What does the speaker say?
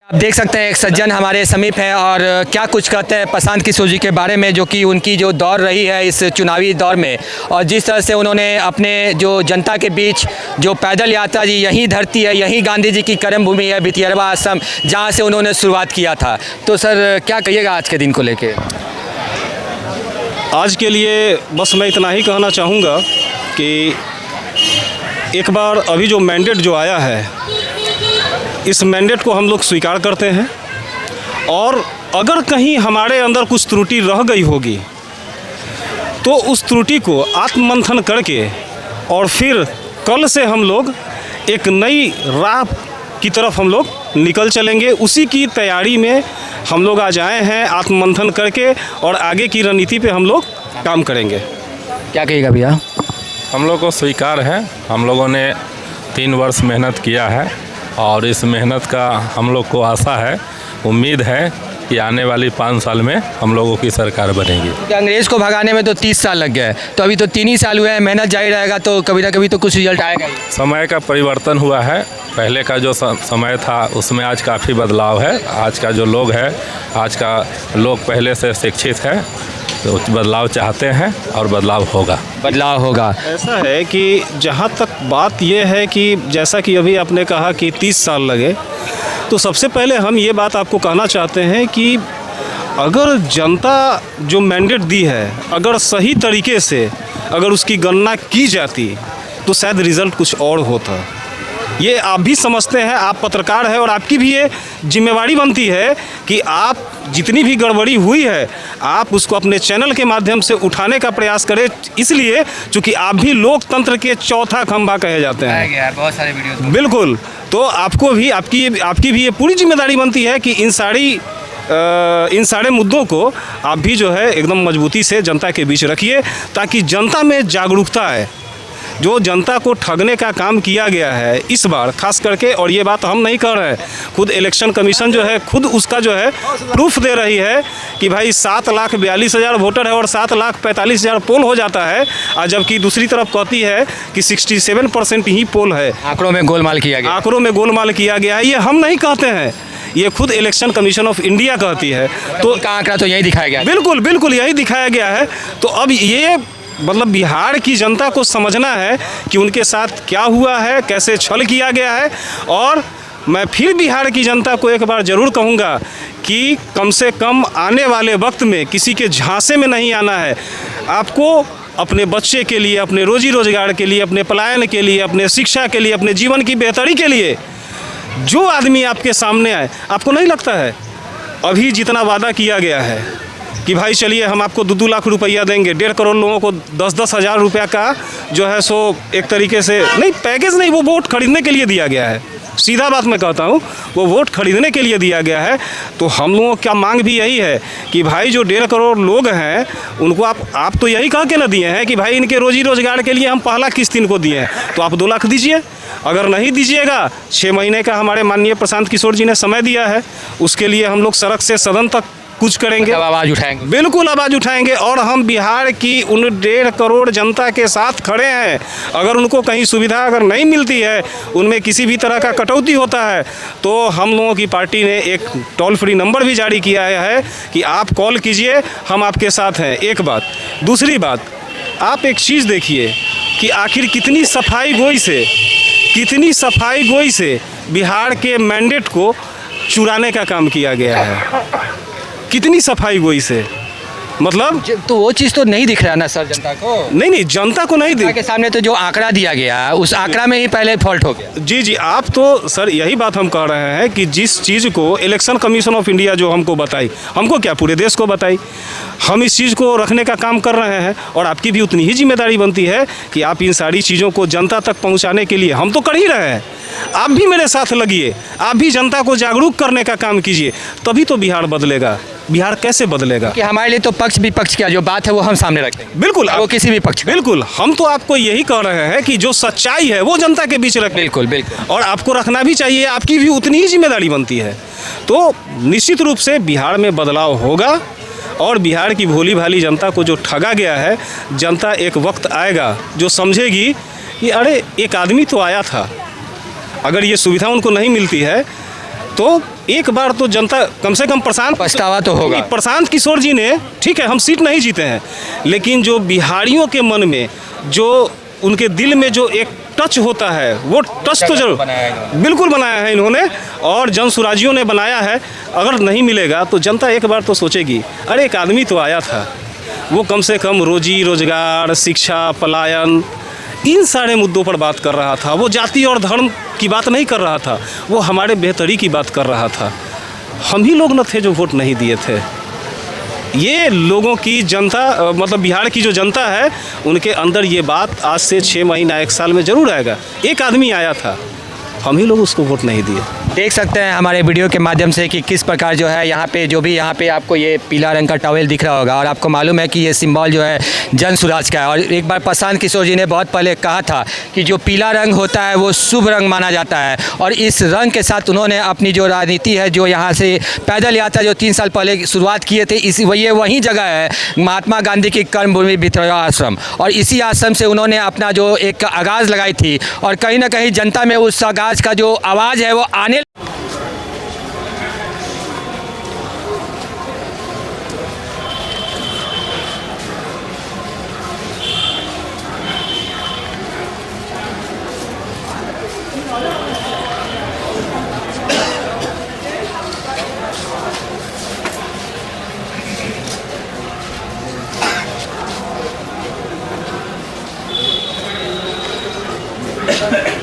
आप देख सकते हैं एक सज्जन हमारे समीप है और क्या कुछ कहते हैं प्रशांत किशोर जी के बारे में, जो कि उनकी जो दौर रही है इस चुनावी दौर में और जिस तरह से उन्होंने अपने जो जनता के बीच जो पैदल यात्रा जी, यही धरती है, यही गांधी जी की कर्म भूमि है भितियरवा आश्रम, जहाँ से उन्होंने शुरुआत किया था। तो सर क्या कहिएगा आज के दिन को लेके? आज के लिए बस मैं इतना ही कहना चाहूँगा कि एक बार अभी जो मैंडेट जो आया है, इस मैंडेट को हम लोग स्वीकार करते हैं और अगर कहीं हमारे अंदर कुछ त्रुटि रह गई होगी तो उस त्रुटि को आत्ममंथन करके और फिर कल से हम लोग एक नई राह की तरफ हम लोग निकल चलेंगे। उसी की तैयारी में हम लोग आज आए हैं, आत्ममंथन करके, और आगे की रणनीति पे हम लोग काम करेंगे। क्या कहिएगा भैया? हम लोग को स्वीकार है, हम लोगों ने 3 वर्ष मेहनत किया है और इस मेहनत का हम लोग को आशा है, उम्मीद है कि आने वाली 5 साल में हम लोगों की सरकार बनेगी। अंग्रेज़ को भगाने में तो 30 साल लग गए, तो अभी तो 3 ही साल हुए हैं, मेहनत जारी रहेगा तो कभी ना कभी तो कुछ रिजल्ट आएगा ही। समय का परिवर्तन हुआ है, पहले का जो समय था उसमें आज काफ़ी बदलाव है। आज का जो लोग है, आज का लोग पहले से शिक्षित है, तो बदलाव चाहते हैं और बदलाव होगा। ऐसा है कि जहाँ तक बात ये है कि जैसा कि अभी आपने कहा कि 30 साल लगे, तो सबसे पहले हम ये बात आपको कहना चाहते हैं कि अगर जनता जो मैंडेट दी है, अगर सही तरीके से अगर उसकी गणना की जाती तो शायद रिज़ल्ट कुछ और होता। ये आप भी समझते हैं, आप पत्रकार हैं और आपकी भी ये जिम्मेवारी बनती है कि आप जितनी भी गड़बड़ी हुई है आप उसको अपने चैनल के माध्यम से उठाने का प्रयास करें, इसलिए चूँकि आप भी लोकतंत्र के चौथा खंभा कहे जाते हैं। बहुत सारे वीडियो बिल्कुल, तो आपको भी आपकी भी ये पूरी जिम्मेदारी बनती है कि इन सारे मुद्दों को आप भी जो है एकदम मजबूती से जनता के बीच रखिए, ताकि जनता में जागरूकता है। जो जनता को ठगने का काम किया गया है इस बार खास करके, और ये बात हम नहीं कर रहे हैं, खुद इलेक्शन कमीशन जो है खुद उसका जो है प्रूफ दे रही है कि भाई 7,42,000 वोटर है और 7,45,000 पोल हो जाता है, और जबकि दूसरी तरफ कहती है कि 67% ही पोल है। आंकड़ों में गोलमाल किया गया है। ये हम नहीं कहते हैं, ये खुद इलेक्शन कमीशन ऑफ इंडिया कहती है। तो का आंकड़ा तो यही दिखाया गया है। बिल्कुल यही दिखाया गया है। तो अब ये मतलब बिहार की जनता को समझना है कि उनके साथ क्या हुआ है, कैसे छल किया गया है। और मैं फिर बिहार की जनता को एक बार ज़रूर कहूँगा कि कम से कम आने वाले वक्त में किसी के झांसे में नहीं आना है। आपको अपने बच्चे के लिए, अपने रोजी रोजगार के लिए, अपने पलायन के लिए, अपने शिक्षा के लिए, अपने जीवन की बेहतरी के लिए जो आदमी आपके सामने आए, आपको नहीं लगता है अभी जितना वादा किया गया है कि भाई चलिए हम आपको 2-2 लाख रुपया देंगे, 1.5 करोड़ लोगों को 10-10 हज़ार रुपया का जो है सो एक तरीके से नहीं, पैकेज नहीं, वो वोट खरीदने के लिए दिया गया है। सीधा बात मैं कहता हूँ, वो वोट खरीदने के लिए दिया गया है। तो हम लोगों का मांग भी यही है कि भाई जो 1.5 करोड़ लोग हैं उनको आप तो यही कह के ना दिए हैं कि भाई इनके रोजी रोजगार के लिए हम पहला किस्त इनको दिए हैं, तो आप 2 लाख दीजिए। अगर नहीं दीजिएगा, 6 महीने का हमारे माननीय प्रशांत किशोर जी ने समय दिया है, उसके लिए हम लोग सड़क से सदन तक कुछ करेंगे, आवाज़ उठाएंगे। बिल्कुल आवाज़ उठाएंगे और हम बिहार की उन 1.5 करोड़ जनता के साथ खड़े हैं। अगर उनको कहीं सुविधा अगर नहीं मिलती है, उनमें किसी भी तरह का कटौती होता है, तो हम लोगों की पार्टी ने एक टोल फ्री नंबर भी जारी किया है कि आप कॉल कीजिए, हम आपके साथ हैं। एक बात। दूसरी बात, आप एक चीज़ देखिए कि आखिर कितनी सफाई गोई से बिहार के मैंडेट को चुराने का काम किया गया है। कितनी सफाई गोई से, मतलब तो वो चीज़ तो नहीं दिख रहा ना सर जनता को। नहीं, जनता को नहीं दिख। के सामने तो जो आंकड़ा दिया गया उस आंकड़ा में ही पहले फॉल्ट हो गया। जी, आप तो सर यही बात हम कह रहे हैं कि जिस चीज़ को इलेक्शन कमीशन ऑफ इंडिया जो हमको बताई, हमको क्या पूरे देश को बताई, हम इस चीज़ को रखने का काम कर रहे हैं और आपकी भी उतनी ही जिम्मेदारी बनती है कि आप इन सारी चीज़ों को जनता तक पहुँचाने के लिए हम तो कर ही रहे हैं। आप भी मेरे साथ लगिए, आप भी जनता को जागरूक करने का काम कीजिए, तभी तो बिहार बदलेगा। बिहार कैसे बदलेगा? कि हमारे लिए तो पक्ष विपक्ष की जो बात है वो हम सामने रखते हैं। बिल्कुल, वो किसी भी पक्ष। बिल्कुल, हम तो आपको यही कह रहे हैं कि जो सच्चाई है वो जनता के बीच रखें। बिल्कुल, और आपको रखना भी चाहिए, आपकी भी उतनी ही जिम्मेदारी बनती है। तो निश्चित रूप से बिहार में बदलाव होगा और बिहार की भोली भाली जनता को जो ठगा गया है, जनता एक वक्त आएगा जो समझेगी कि अरे एक आदमी तो आया था, अगर ये सुविधा उनको नहीं मिलती है तो एक बार तो जनता कम से कम पछतावा तो होगा। प्रशांत किशोर जी ने, ठीक है हम सीट नहीं जीते हैं, लेकिन जो बिहारियों के मन में, जो उनके दिल में जो एक टच होता है, वो टच तो जरूर बिल्कुल बनाया है इन्होंने, और जन सुराजियों ने बनाया है। अगर नहीं मिलेगा तो जनता एक बार तो सोचेगी, अरे एक आदमी तो आया था, वो कम से कम रोजी रोजगार, शिक्षा, पलायन, इन सारे मुद्दों पर बात कर रहा था। वो जाति और धर्म की बात नहीं कर रहा था, वो हमारे बेहतरी की बात कर रहा था। हम ही लोग न थे जो वोट नहीं दिए थे। ये लोगों की जनता, मतलब बिहार की जो जनता है, उनके अंदर ये बात आज से 6 महीना 1 साल में ज़रूर आएगा। एक आदमी आया था, हम ही लोग उसको वोट नहीं दिए। देख सकते हैं हमारे वीडियो के माध्यम से कि किस प्रकार जो है यहाँ पे जो भी यहाँ पे आपको ये पीला रंग का टॉवेल दिख रहा होगा, और आपको मालूम है कि ये सिंबल जो है जन सुराज का है। और एक बार प्रशांत किशोर जी ने बहुत पहले कहा था कि जो पीला रंग होता है वो शुभ रंग माना जाता है, और इस रंग के साथ उन्होंने अपनी जो राजनीति है, जो यहाँ से पैदल यात्रा जो 3 साल पहले शुरुआत किए थे, इस ये वही जगह है महात्मा गांधी की कर्मभूमि भितरवा आश्रम, और इसी आश्रम से उन्होंने अपना जो एक आगाज़ लगाई थी, और कहीं ना कहीं जनता में उस आगाज़ का जो आवाज़ है वो आने Thank you.